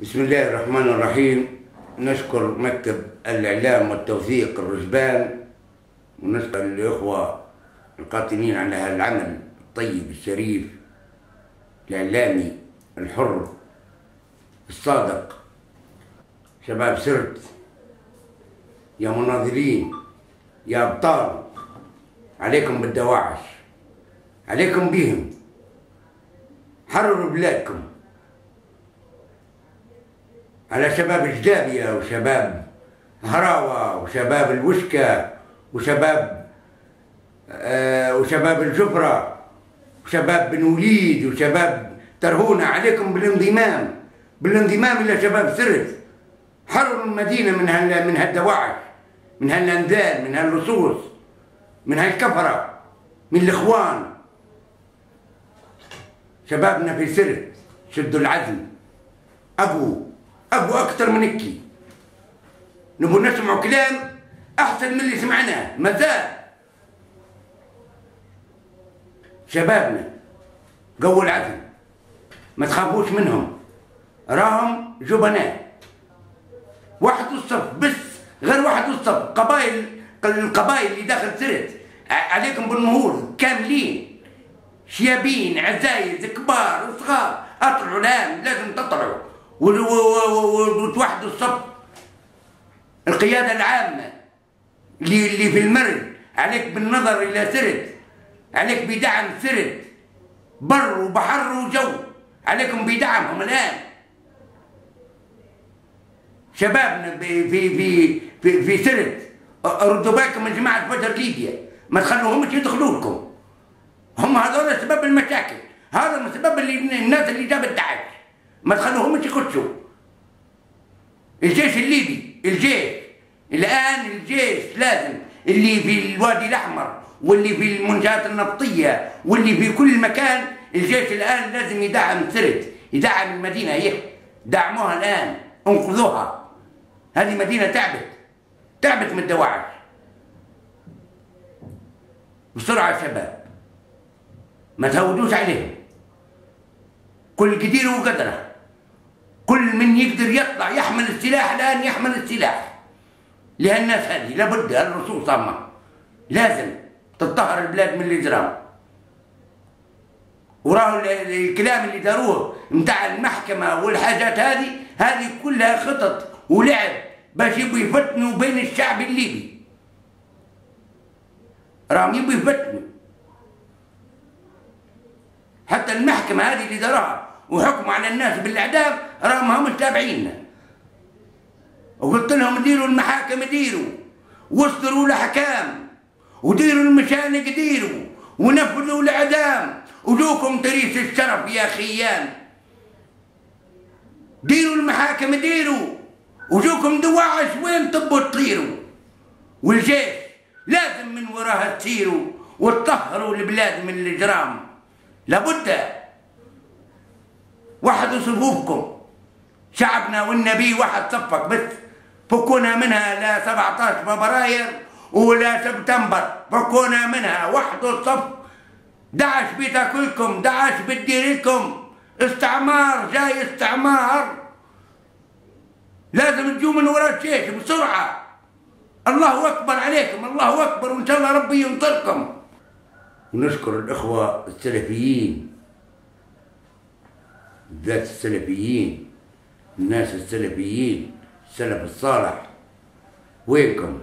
بسم الله الرحمن الرحيم. نشكر مكتب الإعلام والتوثيق الرجبان، ونشكر الإخوة القاتلين على هذا العمل الطيب الشريف، الإعلامي الحر الصادق. شباب سرت، يا مناضلين، يا أبطال، عليكم بالدواعش، عليكم بهم، حرروا بلادكم. على شباب جدابية وشباب هراوة وشباب الوشكة وشباب الجبرة وشباب بن وليد وشباب ترهونة، عليكم بالانضمام إلى شباب سرت. حرروا المدينة من هالدواعش، من هالأنذال، من هاللصوص، من هالكفرة، من الإخوان. شبابنا في سرت شدوا العزم، أبو أكثر من هيك. نبغى نسمعوا كلام أحسن من اللي سمعناه مازال. شبابنا قووا العزم، ما تخافوش منهم، راهم جبناء. وحدوا الصف، بس غير وحدوا الصف. القبائل اللي داخل سرت عليكم بالنهور كاملين، شيابين، عزايز، كبار، صغار، اطلعوا الان، لازم تطلعوا وتوحدوا الصف. القيادة العامة اللي في المرج عليك بالنظر إلى سرت، عليك بدعم سرت، بر وبحر وجو، عليكم بدعمهم الآن. شبابنا في سرت، ردوا بالكم من جماعة فجر ليبيا، ما تخلوهمش يدخلوا لكم. هم هذول سبب المشاكل، هذا سبب الناس اللي جابت داعش، ما تخلوهمش يخشوا. الجيش الليبي، الآن الجيش لازم، اللي في الوادي الأحمر واللي في المنشآت النفطية واللي في كل مكان، الجيش الآن لازم يدعم سرت، يدعم المدينة. هي دعموها الآن، انقذوها. هذه مدينة تعبت من الدواعش. بسرعة شباب، ما تهودوش عليهم. كل قدير وقدره، كل من يقدر يطلع يحمل السلاح الآن يحمل السلاح. لهالناس هذه لابد، الرسول صمم، لازم تطهر البلاد من الإجرام. وراه الكلام اللي داروه متاع المحكمة والحاجات هذه كلها خطط ولعب باش يبوا يفتنوا بين الشعب الليبي. راهم يبوا يفتنوا. حتى المحكمة هذه اللي داروها وحكموا على الناس بالإعدام راهم همش تابعيننا. وقلت لهم ديروا المحاكم، ديروا واصدروا الأحكام وديروا المشانق، ديروا ونفذوا الإعدام، وجوكم تريث الشرف يا خيان. ديروا المحاكم، ديروا، وجوكم دواعش وين تبوا تطيروا. والجيش لازم من وراها تسيروا وتطهروا البلاد من الإجرام. لابد وحدوا صفوفكم. شعبنا والنبي واحد صفك، بس فكونا منها لا 17 فبراير ولا سبتمبر، فكونا منها، وحدوا الصف. داعش بتاكلكم، داعش بتديركم، استعمار جاي استعمار. لازم تجوا من وراء الجيش بسرعة. الله أكبر عليكم، الله أكبر، وإن شاء الله ربي ينصركم. ونشكر الإخوة السلفيين، بالذات السلفيين، الناس السلفيين، السلف الصالح. وينكم؟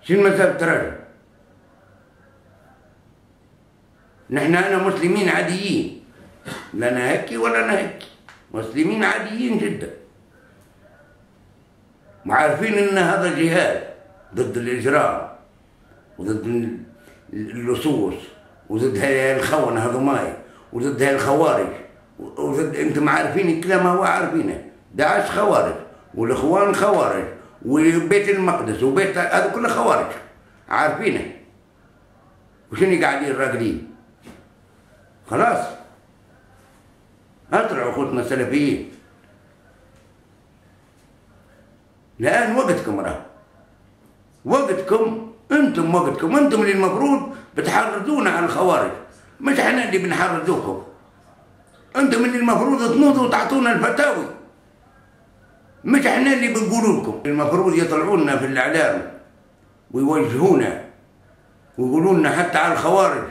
شنو مازال تراجع؟ أنا مسلمين عاديين، لا أنا هيك ولا أنا هيك، مسلمين عاديين جدا، وعارفين إن هذا جهاد ضد الإجرام وضد اللصوص وضد الخونة هذوماي وضد الخوارج وضد، انتم عارفين الكلام، هو عارفينه. داعش خوارج والاخوان خوارج وبيت المقدس وبيت، هذا كله خوارج، عارفينه. وشنو قاعدين راقدين؟ خلاص اطلعوا اخوتنا السلفيين، الان وقتكم، وقتكم، انتم اللي المفروض بتحرضونا على الخوارج، مش احنا اللي بنحرضوكم. انتم اللي المفروض تنوضوا وتعطونا الفتاوي، مش احنا اللي بنقول لكم. المفروض يطلعوا لنا في الاعلام ويوجهونا ويقولوا لنا حتى على الخوارج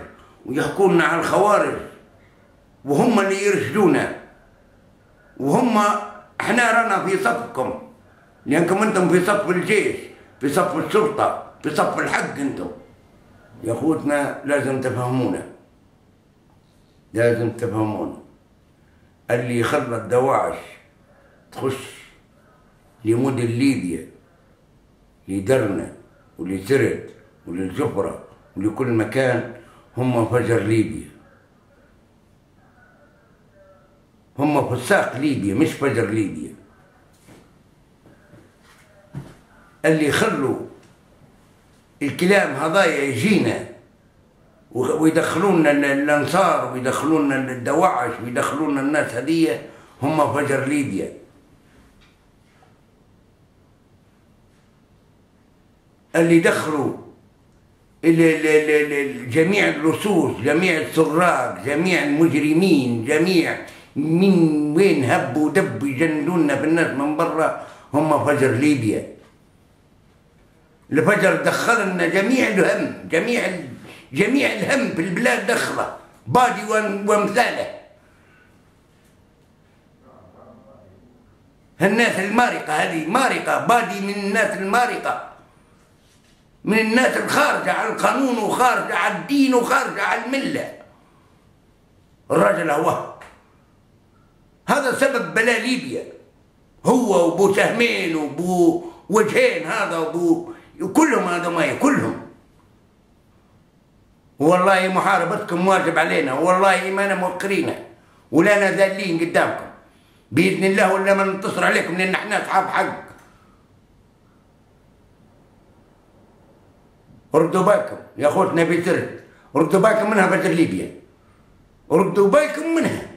ويحكوا لنا على الخوارج، وهم اللي يرشدونا، وهم احنا رانا في صفكم، لانكم انتم في صف الجيش، في صف الشرطه، في صف الحق. انتم يا اخوتنا لازم تفهمونا، لازم تفهمونا. اللي يخلى الدواعش تخش لمدن ليبيا، لدرنا ولسرت وللجفرة ولكل مكان، هم فجر ليبيا، هم فساق ليبيا مش فجر ليبيا. اللي يخلوا الكلام هذايا يجينا ويدخلونا الانصار ويدخلونا الدواعش ويدخلونا الناس هذية، هم فجر ليبيا. اللي دخلوا جميع اللصوص، جميع السراق، جميع المجرمين، جميع من وين هبوا ودبوا يجندونا في الناس من برا، هم فجر ليبيا. الفجر دخلنا جميع الهم، جميع الهم في البلاد دخله، بادي وامثاله. الناس المارقة هذه مارقة، بادي من الناس المارقة، من الناس الخارجة على القانون وخارجة على الدين وخارجة على الملة. الرجل هو هذا سبب بلاء ليبيا، هو وابو سهمين وابو وجهين، هذا وابو كلهم، هذا ما كلهم. والله محاربتكم واجب علينا، والله ما موقرين ولا ذالين قدامكم باذن الله، ولا ما ننتصر عليكم، لان احنا اصحاب حق. ردوا بالكم يا اخوتنا في سرت، ردوا بالكم منها فجر ليبيا، ردوا بالكم منها،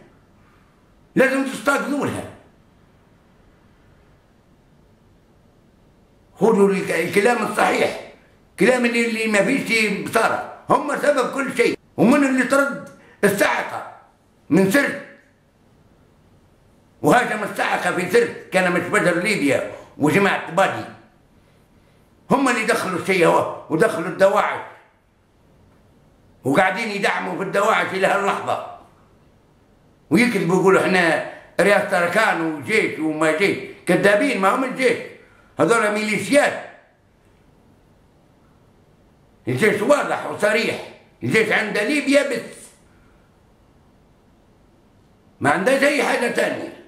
لازم تستيقظوا لها. خذوا الكلام الصحيح، كلام اللي ما فيش بصارة. هم سبب كل شيء، ومن اللي طرد الساعقة من سرت وهاجم الساعقة في سرت، كان مش فجر ليبيا وجماعة بادي، هم اللي دخلوا الشيء هو، ودخلوا الدواعش وقاعدين يدعموا في الدواعش الى هاللحظه، ويكذبوا يقولوا احنا رئاسه اركان وجيش وما جيش. كذابين، ما هم الجيش، هذول ميليشيات. الجيش واضح وصريح، الجيش عند ليبيا بس، ما عندهاش اي حاجه ثانيه.